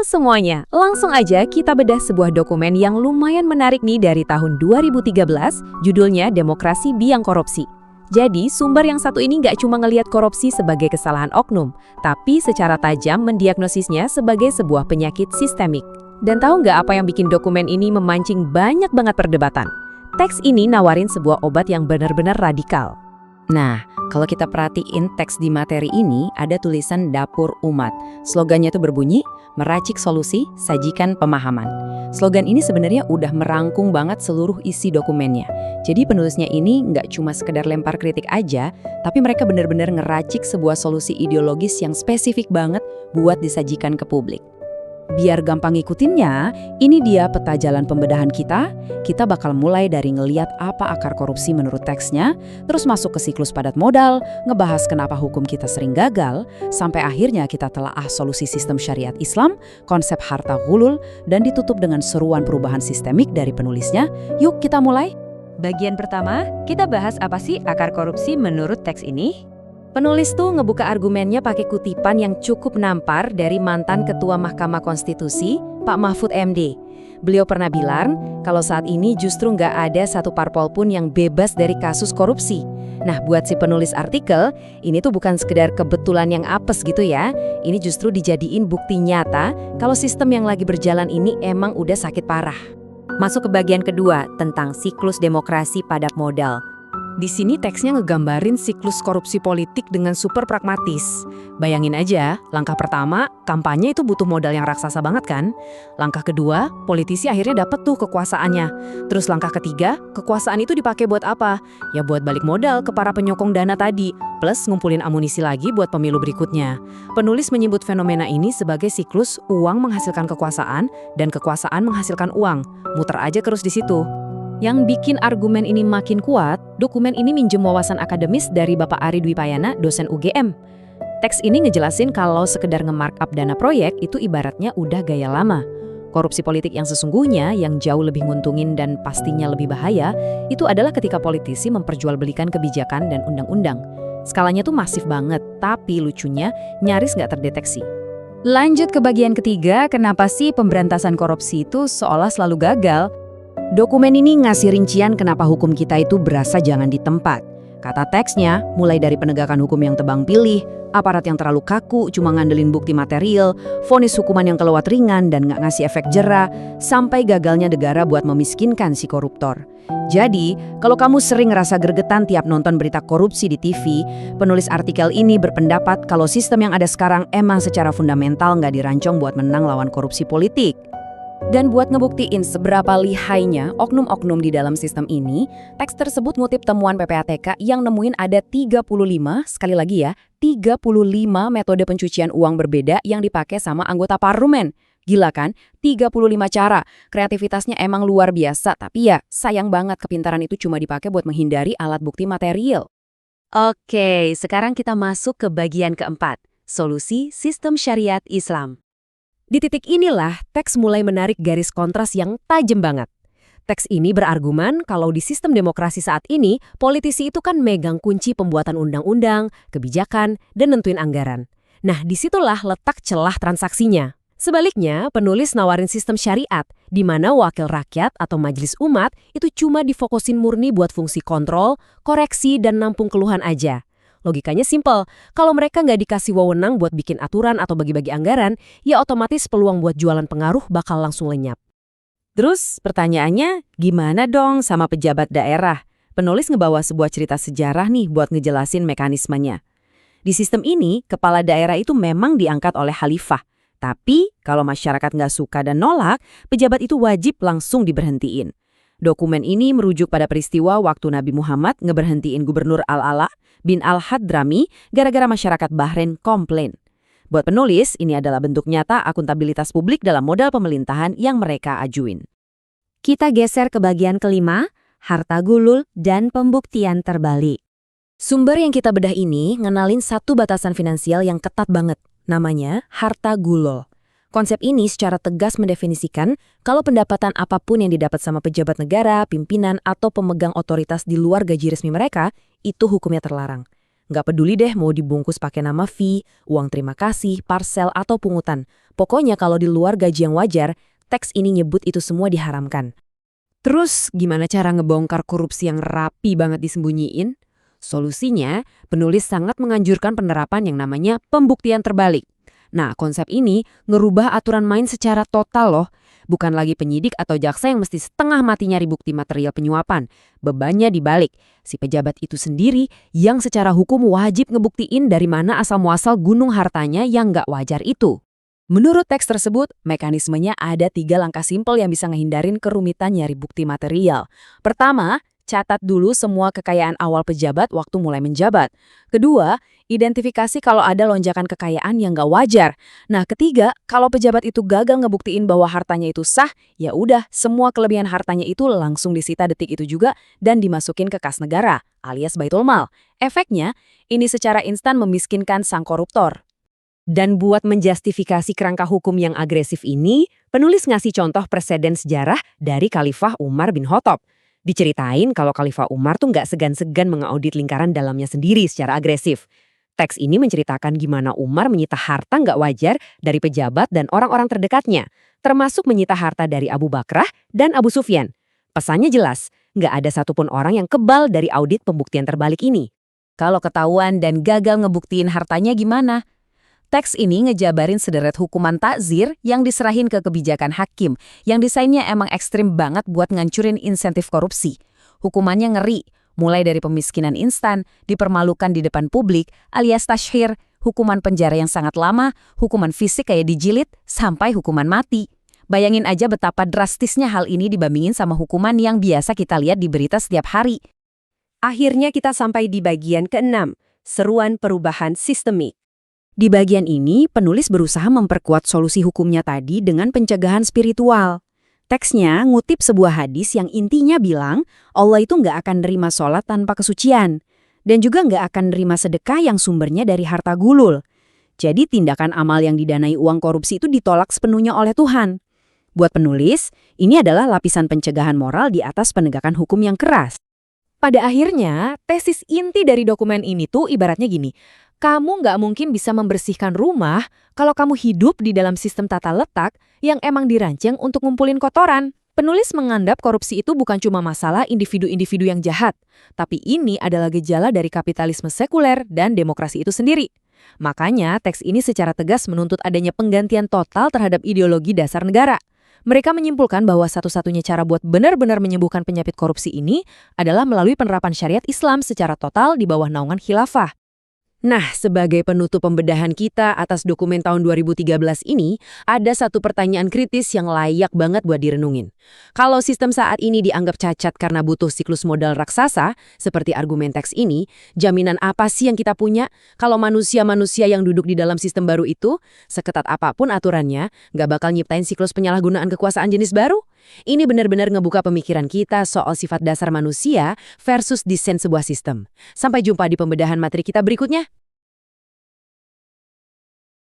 semuanya, langsung aja kita bedah sebuah dokumen yang lumayan menarik nih dari tahun 2013, judulnya Demokrasi Biang Korupsi. Jadi, sumber yang satu ini nggak cuma ngelihat korupsi sebagai kesalahan oknum, tapi secara tajam mendiagnosisnya sebagai sebuah penyakit sistemik. Dan tahu nggak apa yang bikin dokumen ini memancing banyak banget perdebatan? Teks ini nawarin sebuah obat yang benar-benar radikal. Nah, kalau kita perhatiin teks di materi ini, ada tulisan Dapur Umat. Slogannya tuh berbunyi, meracik solusi, sajikan pemahaman. Slogan ini sebenarnya udah merangkum banget seluruh isi dokumennya. Jadi penulisnya ini nggak cuma sekedar lempar kritik aja, tapi mereka benar-benar ngeracik sebuah solusi ideologis yang spesifik banget buat disajikan ke publik. Biar gampang ngikutinnya, ini dia peta jalan pembedahan kita. Kita bakal mulai dari ngeliat apa akar korupsi menurut teksnya, terus masuk ke siklus padat modal, ngebahas kenapa hukum kita sering gagal, sampai akhirnya kita telaah solusi sistem syariat Islam, konsep harta ghulul, dan ditutup dengan seruan perubahan sistemik dari penulisnya. Yuk kita mulai. Bagian pertama, kita bahas apa sih akar korupsi menurut teks ini? Penulis tuh ngebuka argumennya pakai kutipan yang cukup nampar dari mantan Ketua Mahkamah Konstitusi, Pak Mahfud MD. Beliau pernah bilang kalau saat ini justru nggak ada satu parpol pun yang bebas dari kasus korupsi. Nah, buat si penulis artikel, ini tuh bukan sekedar kebetulan yang apes gitu ya. Ini justru dijadiin bukti nyata kalau sistem yang lagi berjalan ini emang udah sakit parah. Masuk ke bagian kedua tentang siklus demokrasi padat modal. Di sini teksnya ngegambarin siklus korupsi politik dengan super pragmatis. Bayangin aja, langkah pertama, kampanye itu butuh modal yang raksasa banget kan? Langkah kedua, politisi akhirnya dapet tuh kekuasaannya. Terus langkah ketiga, kekuasaan itu dipakai buat apa? Ya buat balik modal ke para penyokong dana tadi, plus ngumpulin amunisi lagi buat pemilu berikutnya. Penulis menyebut fenomena ini sebagai siklus uang menghasilkan kekuasaan dan kekuasaan menghasilkan uang. Muter aja terus di situ. Yang bikin argumen ini makin kuat, dokumen ini minjem wawasan akademis dari Bapak Ari Dwi Payana, dosen UGM. Teks ini ngejelasin kalau sekedar nge-markup dana proyek itu ibaratnya udah gaya lama. Korupsi politik yang sesungguhnya, yang jauh lebih nguntungin dan pastinya lebih bahaya, itu adalah ketika politisi memperjualbelikan kebijakan dan undang-undang. Skalanya tuh masif banget, tapi lucunya nyaris nggak terdeteksi. Lanjut ke bagian ketiga, kenapa sih pemberantasan korupsi itu seolah selalu gagal? Dokumen ini ngasih rincian kenapa hukum kita itu berasa jangan di tempat. Kata teksnya, mulai dari penegakan hukum yang tebang pilih, aparat yang terlalu kaku cuma ngandelin bukti material, vonis hukuman yang kelewat ringan dan nggak ngasih efek jera, sampai gagalnya negara buat memiskinkan si koruptor. Jadi, kalau kamu sering ngerasa gregetan tiap nonton berita korupsi di TV, penulis artikel ini berpendapat kalau sistem yang ada sekarang emang secara fundamental nggak dirancang buat menang lawan korupsi politik. Dan buat ngebuktiin seberapa lihainya oknum-oknum di dalam sistem ini, teks tersebut ngutip temuan PPATK yang nemuin ada 35, sekali lagi ya, 35 metode pencucian uang berbeda yang dipakai sama anggota parlemen. Gila kan? 35 cara. Kreativitasnya emang luar biasa, tapi ya sayang banget kepintaran itu cuma dipakai buat menghindari alat bukti material. Oke, sekarang kita masuk ke bagian keempat, solusi sistem syariat Islam. Di titik inilah teks mulai menarik garis kontras yang tajam banget. Teks ini berargumen kalau di sistem demokrasi saat ini, politisi itu kan megang kunci pembuatan undang-undang, kebijakan, dan nentuin anggaran. Nah, disitulah letak celah transaksinya. Sebaliknya, penulis nawarin sistem syariat, di mana wakil rakyat atau majelis umat itu cuma difokusin murni buat fungsi kontrol, koreksi, dan nampung keluhan aja. Logikanya simpel, kalau mereka nggak dikasih wewenang buat bikin aturan atau bagi-bagi anggaran, ya otomatis peluang buat jualan pengaruh bakal langsung lenyap. Terus pertanyaannya, gimana dong sama pejabat daerah? Penulis ngebawa sebuah cerita sejarah nih buat ngejelasin mekanismenya. Di sistem ini, kepala daerah itu memang diangkat oleh khalifah. Tapi kalau masyarakat nggak suka dan nolak, pejabat itu wajib langsung diberhentiin. Dokumen ini merujuk pada peristiwa waktu Nabi Muhammad ngeberhentiin Gubernur Al-Ala bin Al-Hadrami gara-gara masyarakat Bahrain komplain. Buat penulis, ini adalah bentuk nyata akuntabilitas publik dalam modal pemerintahan yang mereka ajuin. Kita geser ke bagian kelima, harta gulul dan pembuktian terbalik. Sumber yang kita bedah ini ngenalin satu batasan finansial yang ketat banget, namanya harta gulul. Konsep ini secara tegas mendefinisikan kalau pendapatan apapun yang didapat sama pejabat negara, pimpinan, atau pemegang otoritas di luar gaji resmi mereka, itu hukumnya terlarang. Nggak peduli deh mau dibungkus pakai nama fee, uang terima kasih, parcel, atau pungutan. Pokoknya kalau di luar gaji yang wajar, teks ini nyebut itu semua diharamkan. Terus gimana cara ngebongkar korupsi yang rapi banget disembunyiin? Solusinya, penulis sangat menganjurkan penerapan yang namanya pembuktian terbalik. Nah, konsep ini ngerubah aturan main secara total loh. Bukan lagi penyidik atau jaksa yang mesti setengah mati nyari bukti material penyuapan. Bebannya dibalik. Si pejabat itu sendiri yang secara hukum wajib ngebuktiin dari mana asal-muasal gunung hartanya yang nggak wajar itu. Menurut teks tersebut, mekanismenya ada 3 langkah simpel yang bisa ngehindarin kerumitan nyari bukti material. Pertama, catat dulu semua kekayaan awal pejabat waktu mulai menjabat. Kedua, identifikasi kalau ada lonjakan kekayaan yang nggak wajar. Nah, ketiga, kalau pejabat itu gagal ngebuktiin bahwa hartanya itu sah, ya udah, semua kelebihan hartanya itu langsung disita detik itu juga dan dimasukin ke kas negara, alias Baitul Mal. Efeknya, ini secara instan memiskinkan sang koruptor. Dan buat menjustifikasi kerangka hukum yang agresif ini, penulis ngasih contoh preseden sejarah dari Khalifah Umar bin Khattab. Diceritain kalau Khalifah Umar tuh nggak segan-segan mengaudit lingkaran dalamnya sendiri secara agresif. Teks ini menceritakan gimana Umar menyita harta nggak wajar dari pejabat dan orang-orang terdekatnya, termasuk menyita harta dari Abu Bakrah dan Abu Sufyan. Pesannya jelas, nggak ada satupun orang yang kebal dari audit pembuktian terbalik ini. Kalau ketahuan dan gagal ngebuktiin hartanya gimana? Teks ini ngejabarin sederet hukuman takzir yang diserahin ke kebijakan hakim, yang desainnya emang ekstrim banget buat ngancurin insentif korupsi. Hukumannya ngeri, mulai dari pemiskinan instan, dipermalukan di depan publik, alias tasyhir, hukuman penjara yang sangat lama, hukuman fisik kayak dijilid, sampai hukuman mati. Bayangin aja betapa drastisnya hal ini dibandingin sama hukuman yang biasa kita lihat di berita setiap hari. Akhirnya kita sampai di bagian ke-6, seruan perubahan sistemik. Di bagian ini, penulis berusaha memperkuat solusi hukumnya tadi dengan pencegahan spiritual. Teksnya ngutip sebuah hadis yang intinya bilang, Allah itu nggak akan nerima sholat tanpa kesucian. Dan juga nggak akan nerima sedekah yang sumbernya dari harta gulul. Jadi tindakan amal yang didanai uang korupsi itu ditolak sepenuhnya oleh Tuhan. Buat penulis, ini adalah lapisan pencegahan moral di atas penegakan hukum yang keras. Pada akhirnya, tesis inti dari dokumen ini tuh ibaratnya gini. Kamu nggak mungkin bisa membersihkan rumah kalau kamu hidup di dalam sistem tata letak yang emang dirancang untuk ngumpulin kotoran. Penulis menganggap korupsi itu bukan cuma masalah individu-individu yang jahat, tapi ini adalah gejala dari kapitalisme sekuler dan demokrasi itu sendiri. Makanya, teks ini secara tegas menuntut adanya penggantian total terhadap ideologi dasar negara. Mereka menyimpulkan bahwa satu-satunya cara buat benar-benar menyembuhkan penyakit korupsi ini adalah melalui penerapan syariat Islam secara total di bawah naungan khilafah. Nah, sebagai penutup pembedahan kita atas dokumen tahun 2013 ini, ada satu pertanyaan kritis yang layak banget buat direnungin. Kalau sistem saat ini dianggap cacat karena butuh siklus modal raksasa, seperti argumen teks ini, jaminan apa sih yang kita punya kalau manusia-manusia yang duduk di dalam sistem baru itu, seketat apapun aturannya, nggak bakal nyiptain siklus penyalahgunaan kekuasaan jenis baru? Ini benar-benar ngebuka pemikiran kita soal sifat dasar manusia versus desain sebuah sistem. Sampai jumpa di pembedahan materi kita berikutnya.